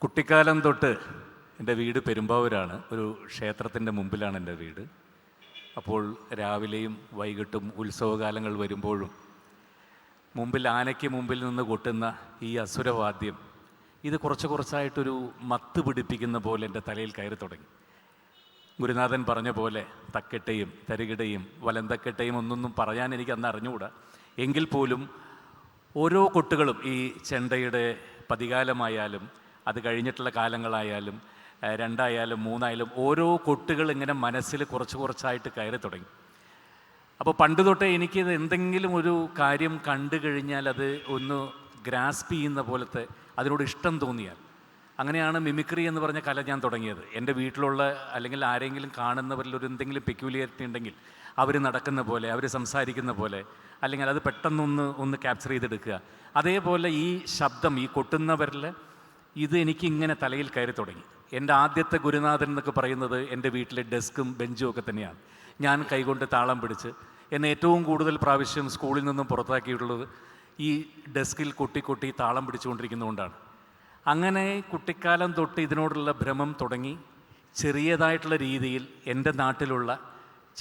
കുട്ടിക്കാലം തൊട്ട് എൻ്റെ വീട് പെരുമ്പാവൂരാണ്. ഒരു ക്ഷേത്രത്തിൻ്റെ മുമ്പിലാണ് എൻ്റെ വീട്. അപ്പോൾ രാവിലെയും വൈകിട്ടും ഉത്സവകാലങ്ങൾ വരുമ്പോഴും മുമ്പിൽ ആനയ്ക്ക് മുമ്പിൽ നിന്ന് കൊട്ടുന്ന ഈ അസുരവാദ്യം ഇത് കുറച്ചായിട്ടൊരു മത്ത് പിടിപ്പിക്കുന്ന പോലെ എൻ്റെ തലയിൽ കയറി തുടങ്ങി. ഗുരുനാഥൻ പറഞ്ഞ പോലെ തക്കെട്ടയും തരികിടയും വലന്തക്കെട്ടയും ഒന്നൊന്നും പറയാൻ എനിക്ക് അന്ന് അറിഞ്ഞുകൂടാ. എങ്കിൽ പോലും ഓരോ കൊട്ടുകളും ഈ ചെണ്ടയുടെ പതികാലമായാലും അത് കഴിഞ്ഞിട്ടുള്ള കാലങ്ങളായാലും രണ്ടായാലും മൂന്നായാലും ഓരോ കൊട്ടുകൾ ഇങ്ങനെ മനസ്സിൽ കുറച്ചായിട്ട് കയറി തുടങ്ങി. അപ്പോൾ പണ്ട് തൊട്ടേ എനിക്കിത് എന്തെങ്കിലും ഒരു കാര്യം കണ്ടു കഴിഞ്ഞാൽ അത് ഒന്ന് ഗ്രാസ്പ് ചെയ്യുന്ന പോലത്തെ അതിനോട് ഇഷ്ടം തോന്നിയാൽ അങ്ങനെയാണ് മിമിക്രി എന്ന് പറഞ്ഞ കല ഞാൻ തുടങ്ങിയത്. എൻ്റെ വീട്ടിലുള്ള അല്ലെങ്കിൽ ആരെങ്കിലും കാണുന്നവരിൽ ഒരു എന്തെങ്കിലും പെക്യൂലിയറിറ്റി ഉണ്ടെങ്കിൽ അവർ നടക്കുന്ന പോലെ അവർ സംസാരിക്കുന്ന പോലെ അല്ലെങ്കിൽ അത് പെട്ടെന്നൊന്ന് ക്യാപ്ചർ ചെയ്തെടുക്കുക. അതേപോലെ ഈ ശബ്ദം ഈ കൊട്ടുന്നവരിൽ ഇത് എനിക്കിങ്ങനെ തലയിൽ കയറി തുടങ്ങി. എൻ്റെ ആദ്യത്തെ ഗുരുനാഥൻ എന്നൊക്കെ പറയുന്നത് എൻ്റെ വീട്ടിലെ ഡെസ്കും ബെഞ്ചും ഒക്കെ തന്നെയാണ്. ഞാൻ കൈകൊണ്ട് താളം പിടിച്ച് എന്നെ ഏറ്റവും കൂടുതൽ പ്രാവശ്യം സ്കൂളിൽ നിന്നും പുറത്താക്കിയിട്ടുള്ളത് ഈ ഡെസ്കിൽ കൊട്ടി താളം പിടിച്ചുകൊണ്ടിരിക്കുന്നതുകൊണ്ടാണ്. അങ്ങനെ കുട്ടിക്കാലം തൊട്ട് ഇതിനോടുള്ള ഭ്രമം തുടങ്ങി. ചെറിയതായിട്ടുള്ള രീതിയിൽ എൻ്റെ നാട്ടിലുള്ള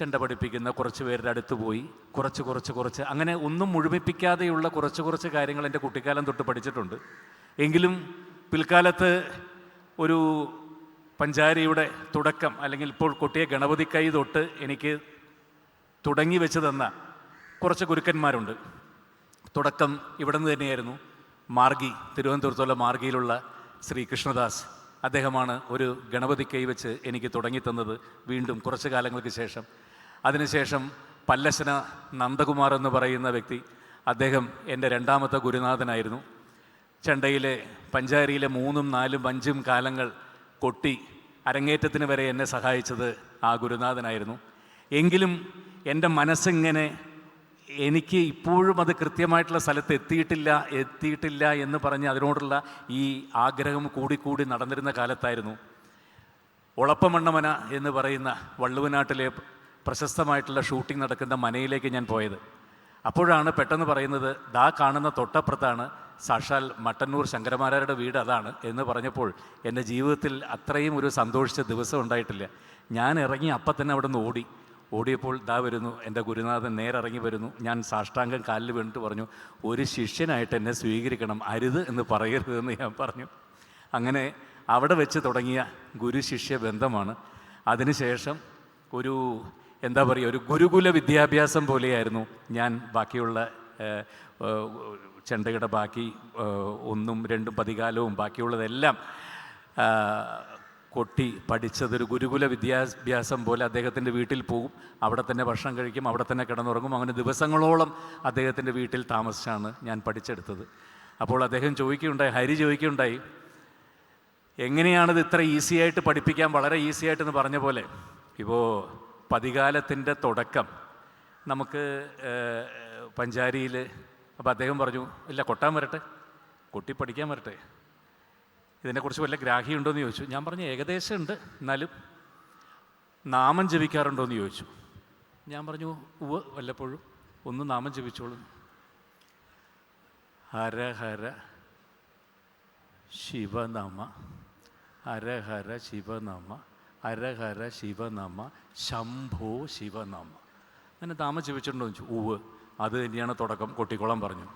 ചെണ്ട പഠിപ്പിക്കുന്ന കുറച്ച് പേരുടെ അടുത്ത് പോയി കുറച്ച് അങ്ങനെ ഒന്നും മുഴുമിപ്പിക്കാതെയുള്ള കുറച്ച് കാര്യങ്ങൾ എൻ്റെ കുട്ടിക്കാലം തൊട്ട് പഠിച്ചിട്ടുണ്ട്. എങ്കിലും പിൽക്കാലത്ത് ഒരു പഞ്ചാരിയുടെ തുടക്കം അല്ലെങ്കിൽ ഇപ്പോൾ കൊട്ടിയ ഗണപതി കൈ തൊട്ട് എനിക്ക് തുടങ്ങി വെച്ച് തന്ന കുറച്ച് ഗുരുക്കന്മാരുണ്ട്. തുടക്കം ഇവിടെ നിന്ന് തന്നെയായിരുന്നു. മാർഗി, തിരുവനന്തപുരത്തുള്ള മാർഗിയിലുള്ള ശ്രീ കൃഷ്ണദാസ്, അദ്ദേഹമാണ് ഒരു ഗണപതി കൈ വെച്ച് എനിക്ക് തുടങ്ങിത്തന്നത് വീണ്ടും കുറച്ച് കാലങ്ങൾക്ക് ശേഷം. അതിനുശേഷം പല്ലശന നന്ദകുമാർ എന്ന് പറയുന്ന വ്യക്തി, അദ്ദേഹം എൻ്റെ രണ്ടാമത്തെ ഗുരുനാഥനായിരുന്നു. ചെണ്ടയിലെ പഞ്ചാരിയിലെ 3, 4, 5 കാലങ്ങൾ കൊട്ടി അരങ്ങേറ്റത്തിന് വരെ എന്നെ സഹായിച്ചത് ആ ഗുരുനാഥനായിരുന്നു. എങ്കിലും എൻ്റെ മനസ്സിങ്ങനെ എനിക്ക് ഇപ്പോഴും അത് കൃത്യമായിട്ടുള്ള സ്ഥലത്ത് എത്തിയിട്ടില്ല എന്ന് പറഞ്ഞ് അതിനോടുള്ള ഈ ആഗ്രഹം കൂടി നടന്നിരുന്ന കാലത്തായിരുന്നു ഒളപ്പമണ്ണമന എന്ന് പറയുന്ന വള്ളുവനാട്ടിലെ പ്രശസ്തമായിട്ടുള്ള ഷൂട്ടിംഗ് നടക്കുന്ന മനയിലേക്ക് ഞാൻ പോയത്. അപ്പോഴാണ് പെട്ടെന്ന് പറയുന്നത്, ദാ കാണുന്ന തൊട്ടപ്പുറത്താണ് സാക്ഷാൽ മട്ടന്നൂർ ശങ്കരമാരാരുടെ വീട് അതാണ് എന്ന് പറഞ്ഞപ്പോൾ എൻ്റെ ജീവിതത്തിൽ അത്രയും ഒരു സന്തോഷിച്ച ദിവസം ഉണ്ടായിട്ടില്ല. ഞാൻ ഇറങ്ങി അപ്പം തന്നെ അവിടെ നിന്ന് ഓടിയപ്പോൾ ദാ വരുന്നു എൻ്റെ ഗുരുനാഥൻ, നേരിറങ്ങി വരുന്നു. ഞാൻ സാഷ്ടാംഗം കാലിൽ വീണിട്ട് പറഞ്ഞു, ഒരു ശിഷ്യനായിട്ട് എന്നെ സ്വീകരിക്കണം, അരുത് എന്ന് പറയരുതെന്ന് ഞാൻ പറഞ്ഞു. അങ്ങനെ അവിടെ വെച്ച് തുടങ്ങിയ ഗുരു ശിഷ്യ ബന്ധമാണ്. അതിനുശേഷം ഒരു ഒരു ഗുരുകുല വിദ്യാഭ്യാസം പോലെയായിരുന്നു ഞാൻ ബാക്കിയുള്ള ചെണ്ടയുടെ ബാക്കി 1, 2 പതികാലവും ബാക്കിയുള്ളതെല്ലാം കൊട്ടി പഠിച്ചതൊരു ഗുരുകുല വിദ്യാഭ്യാസം പോലെ. അദ്ദേഹത്തിൻ്റെ വീട്ടിൽ പോകും, അവിടെ തന്നെ ഭക്ഷണം കഴിക്കും, അവിടെ തന്നെ കിടന്നുറങ്ങും. അങ്ങനെ ദിവസങ്ങളോളം അദ്ദേഹത്തിൻ്റെ വീട്ടിൽ താമസിച്ചാണ് ഞാൻ പഠിച്ചെടുത്തത്. അപ്പോൾ അദ്ദേഹം ഹരി ചോദിക്കുകയുണ്ടായി, എങ്ങനെയാണിത് ഇത്ര ഈസിയായിട്ട് പഠിപ്പിക്കാൻ, വളരെ ഈസിയായിട്ടെന്ന് പറഞ്ഞ പോലെ. ഇപ്പോൾ പതികാലത്തിൻ്റെ തുടക്കം നമുക്ക് പഞ്ചാരിയിൽ, അപ്പോൾ അദ്ദേഹം പറഞ്ഞു, ഇല്ല കൊട്ടാൻ വരട്ടെ, കൊട്ടി പഠിക്കാൻ വരട്ടെ, ഇതിനെക്കുറിച്ച് വല്ല ഗ്രാഹ്യമുണ്ടോയെന്ന് ചോദിച്ചു. ഞാൻ പറഞ്ഞു ഏകദേശം ഉണ്ട്, എന്നാലും നാമം ജപിക്കാറുണ്ടോയെന്ന് ചോദിച്ചു. ഞാൻ പറഞ്ഞു ഉവ്വ്, വല്ലപ്പോഴും ഒന്ന് നാമം ജപിച്ചോളൂ. ഹര ഹര ശിവനമ, ഹര ഹര ശിവനമ, ഹര ഹര ശിവനമ, ശംഭോ ശിവനമ. അങ്ങനെ നാമം ജപിച്ചിട്ടുണ്ടോ എന്ന് ചോദിച്ചു. ഉവ്വ്, അത് തന്നെയാണ് തുടക്കം, കൊട്ടിക്കോളാൻ പറഞ്ഞു.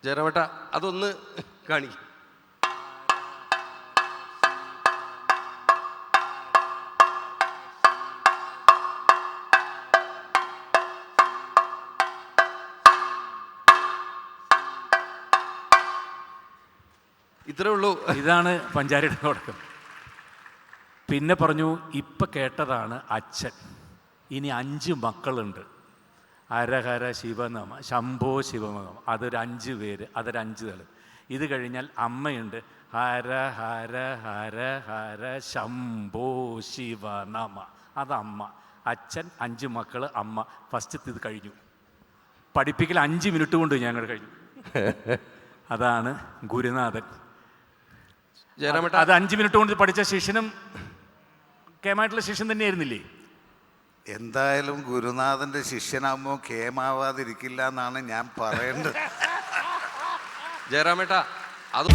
ജയറാമേട്ട അതൊന്ന് കാണിക്കും. ഇത്രേ ഉള്ളൂ. ഇതാണ് പഞ്ചാരിയുടെ തുടക്കം. പിന്നെ പറഞ്ഞു, ഇപ്പം കേട്ടതാണ് അച്ഛൻ, ഇനി 5 മക്കളുണ്ട്. ഹരഹര ശിവനമ, ശംഭോ ശിവനമ, അതൊരു 5 പേര്, അതൊരു 5 തലം. ഇത് കഴിഞ്ഞാൽ അമ്മയുണ്ട്, ഹര ഹര ഹര ഹര ശംഭോ ശിവനമ, അതമ്മ. അച്ഛൻ, 5 മക്കൾ, അമ്മ. ഫസ്റ്റ് ഇത് കഴിഞ്ഞു. പഠിപ്പിക്കൽ 5 മിനിറ്റ് കൊണ്ട് ഞങ്ങൾ കഴിഞ്ഞു. അതാണ് ഗുരുനാഥൻ. അത് 5 മിനിറ്റ് കൊണ്ട് പഠിച്ച ശിഷ്യനും കേമായിട്ടുള്ള ശിഷ്യൻ തന്നെയായിരുന്നില്ലേ? എന്തായാലും ഗുരുനാഥൻ്റെ ശിഷ്യനാകുമ്പോൾ കേമാവാതിരിക്കില്ല എന്നാണ് ഞാൻ പറയേണ്ടത്. ജയറാമേട്ട അത്